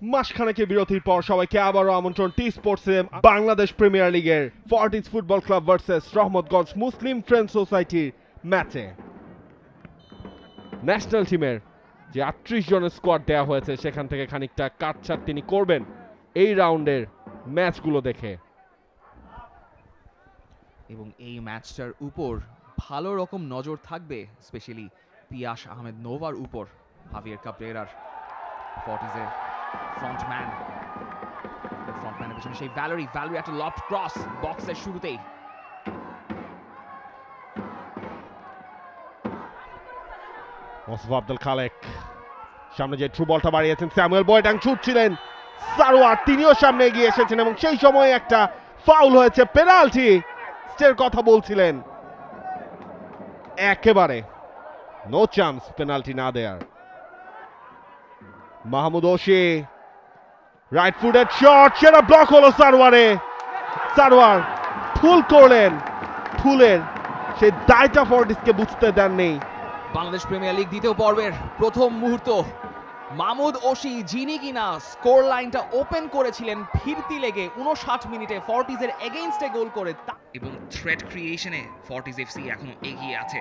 মাসখানেকের বিরতির পর সবাইকে আবারও আমন্ত্রণ টি স্পোর্টসে বাংলাদেশ প্রিমিয়ার লিগের Fortis football club versus Rahmatganj Muslim friends সোসাইটির ম্যাচে ন্যাশনাল টিমের যে ৩৮ জনের স্কোয়াড দেওয়া হয়েছে সেখান থেকে খানিকটা কাটছাট তিনি করবেন এই রাউন্ডের ম্যাচগুলো দেখে, এবং এই ম্যাচটার উপর ভালো রকম নজর থাকবে স্পেশালি পিয়াস আহমেদ নোভার উপর। হাভিয়ার কাবরেরার ফর্টিজের ফ্রন্টম্যানের পেছনে সেই ভ্যালেরি একটা লফট ক্রস বক্সের শুরুতেই। মোস্তফা আব্দুল খালেক সামনে যে থ্রু বলটা বাড়িয়েছেন, স্যামুয়েল বয়টাং ছুটছিলেন, সারোয়ার তিনিও সামনে এগিয়ে এসেছেন এবং সেই সময় একটা ফাউল হয়েছে, পেনাল্টি এর কথা বলছিলেন, একেবারে নো চান্স পেনাল্টি না দেয়ার। মাহমুদ ওশি রাইট ফুটেড শট, সেটা ব্লক হলো সারোয়ারে। সারোয়ার ফুল করলেন, ফুলের সেই দায়টা ফর্টিসকে বুঝতে দেননি। বাংলাদেশ প্রিমিয়ার লিগ দ্বিতীয় পর্বের প্রথম মুহূর্ত, মাহমুদ ওশি যিনি কিনা স্কোর লাইনটা ওপেন করেছিলেন ফিরতি লেগে 59 মিনিটে ফর্টিজের এগেইনস্টে গোল করে, এবং থ্রেট ক্রিয়েশনে ফর্টিজ এফসি এখনো এগিয়ে আছে।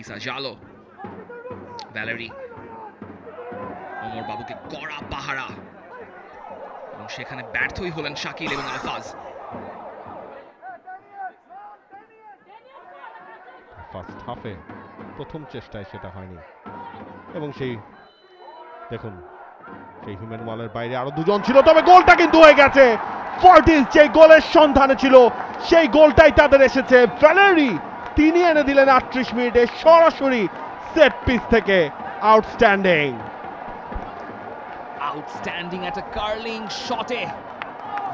ইসা জালো, ভ্যালেরি, ওমর বাবুকে কড়া পাহারা, এবং সেখানে ব্যর্থই হলেন শাকিল এবং আলফাজ। ফার্স্ট হাফে প্রথম চেষ্টায় সেটা হয়নি, এবং সেই দেখুন সেই হিউম্যান ওয়ালের বাইরে আরো দুজন ছিল, তবে গোলটা কিন্তু হয়ে গেছে। ফর্টিস যে গোলের সন্ধানে ছিল সেই গোলটাই তাদের এসেছে। ভ্যালেরি তিনি এনে দিলেন ৩৮ মিনিটে সরাসরি সেট পিস থেকে। আউটস্ট্যান্ডিং একটা কার্লিং শটে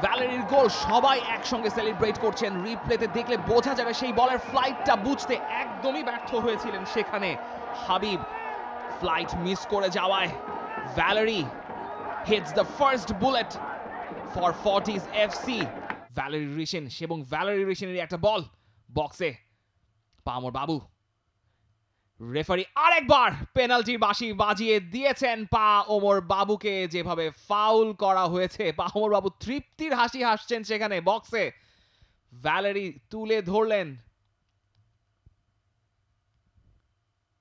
ভ্যালেরির গোল, সবাই একসঙ্গে সেলিব্রেট করছেন। রিপ্লেতে দেখলে বোঝা যাবে সেই বলের ফ্লাইটটা বুঝতে একদমই ব্যর্থ হয়েছিলেন সেখানে হাবিব। ফ্লাইট মিস করে যাওয়ায় Valery hits the first bullet for Fortis FC. Valery Rishon এবং ভ্যালেরি রিশনের একটা বল বক্সে, পামর বাবু, রেফারি আরেকবার পেনাল্টির বাঁশি বাজিয়ে দিয়েছেন পা ওমর বাবুকে। যেভাবে ফাউল করা হয়েছে, পা ওমর বাবু তৃপ্তির হাসি হাসছেন সেখানে বক্সে। ভ্যালেরি তুলে ধরলেন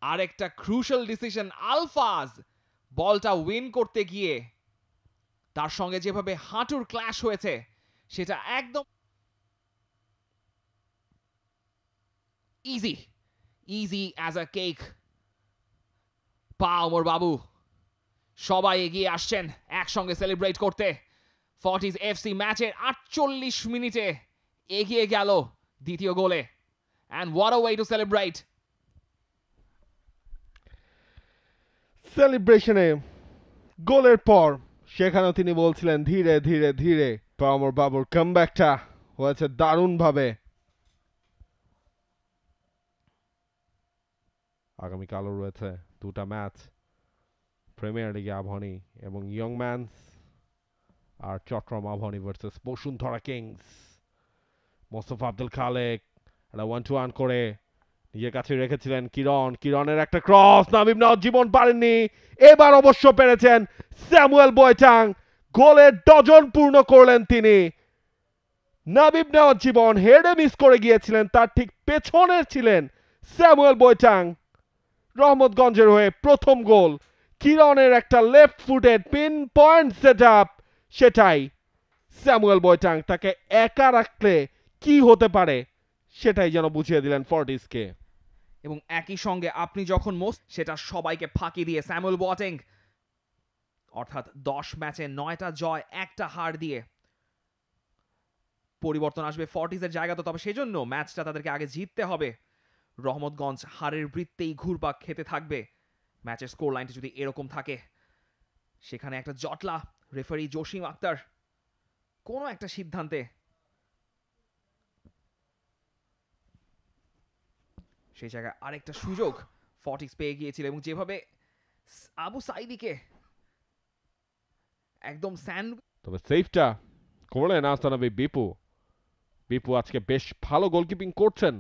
আরেকটা ক্রুশাল ডিসিশন। আলফাজ বলটা উইন করতে গিয়ে তার সঙ্গে যেভাবে হাঁটুর ক্ল্যাশ হয়েছে সেটা একদম ইজি অ্যাজ আ কেক। পা ওমর বাবু সবাই এগিয়ে আসছেন একসঙ্গে সেলিব্রেট করতে। ফর্টিজ এফসি ম্যাচের 48 মিনিটে এগিয়ে গেল দ্বিতীয় গোলে। And what a way to celebrate. সেলিব্রেশনে গোলের পর সেখানেও তিনি বলছিলেন ধীরে ধীরে ধীরে। পামর বাবুর কামব্যাকটা হয়েছে দারুণভাবে। আগামীকালও রয়েছে দুটা ম্যাচ, প্রিমিয়ার লিগে আবাহনী এবং ইয়ং ম্যানস, আর চট্টগ্রাম আবাহনী ভার্সেস বসুন্ধরা কিংস। মোস্তফা আব্দুল খালেক একটা 1-2-1 করে নিজের কাছে রেখেছিলেন কিরণের একটা ক্রস, নাবিব নওয়াজ জীবন পারেননি, এবার অবশ্য পেরেছেন। স্যামুয়েল বয়টাং গোলের ডজন পূর্ণ করলেন তিনি। নাবিব নওয়াজ জীবন হেডে মিস করে গিয়েছিলেন, তার ঠিক পেছনের ছিলেন স্যামুয়েল বয়টাং। রহমতগঞ্জের হয়ে প্রথম গোল, কিরণের একটা left footed pin point set up, সেটাই স্যামুয়েল বয়টাং তাকে একা রাখলে কি হতে পারে সেটাই যেন বুঝিয়ে দিলেন ফর্টিসকে। এবং একই সঙ্গে আপনি যখন সেটা সবাইকে ফাঁকি দিয়ে স্যামুয়েল বয়টাং, অর্থাৎ 10 ম্যাচে 9টা জয় 1টা হার দিয়ে পরিবর্তন আসবে ফর্টিজের জায়গা তো, তবে সেজন্য ম্যাচটা তাদেরকে আগে জিততে হবে। রহমতগঞ্জ হারের বৃত্তেই ঘুরপাক খেতে থাকবে। ম্যাচের স্কোর লাইনটা যদি এরকম থাকে, সেখানে একটা জটলা রেফারি জসিম আক্তার কোনো একটা সিদ্ধান্তে সেই জায়গায় আরেকটা সুযোগ ফর্টিক্স পেয়ে গিয়েছিল, এবং যেভাবে আবু সাইদিকে একদম তবে সেফটা করলেন আস্তানবী বিপু আজকে বেশ ভালো গোলকিপিং করছেন।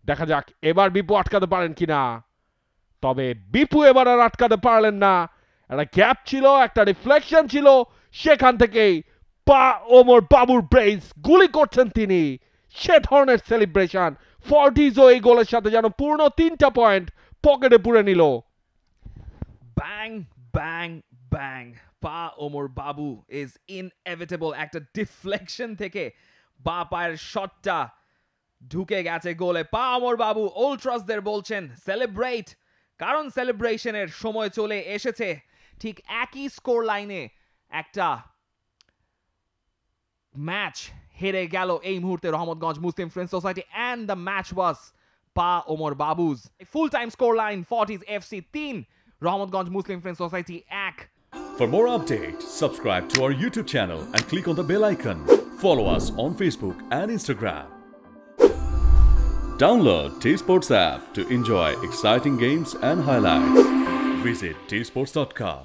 দেখা যাক এবার বিপু আটকাতে পারেন কিনা। তবে বিপু এবার আর আটকাতে পারলেন না, একটা গ্যাপ ছিল, একটা রিফ্লেকশন ছিল, সেখান থেকেই পা ওমর বাবুর ব্রেইস গুলি করছেন তিনি। সে ধরনের সেলিব্রেশন, ফর্টিজও এই গোলের সাথে যেন পূর্ণ 3টা পয়েন্ট পকেটে পুরে নিল। ব্যাং ব্যাং ব্যাং, পা ওমর বাবু ইজ ইনএভিটেবল। একটা ডিফ্লেকশন থেকে বা পায়ের শটটা ঢুকে গেছে গোলে। পা ওমর বাবু উলট্রাসদের বলছেন সেলিব্রেট, কারণ সেলিব্রেশনের সময় চলে এসেছে। ঠিক একই স্কোর লাইনে একটা ম্যাচ হেরে গেল এই মুহূর্তে Rahmatganj Muslim friends society, and the match was পা ওমর বাবুজ। Full time score line Fortis FC 3, Rahmatganj Muslim friends society 1। For more updates, subscribe to our YouTube channel and click on the bell icon. Follow us on Facebook and Instagram. Download T-Sports app to enjoy exciting games and highlights. Visit tsports.com.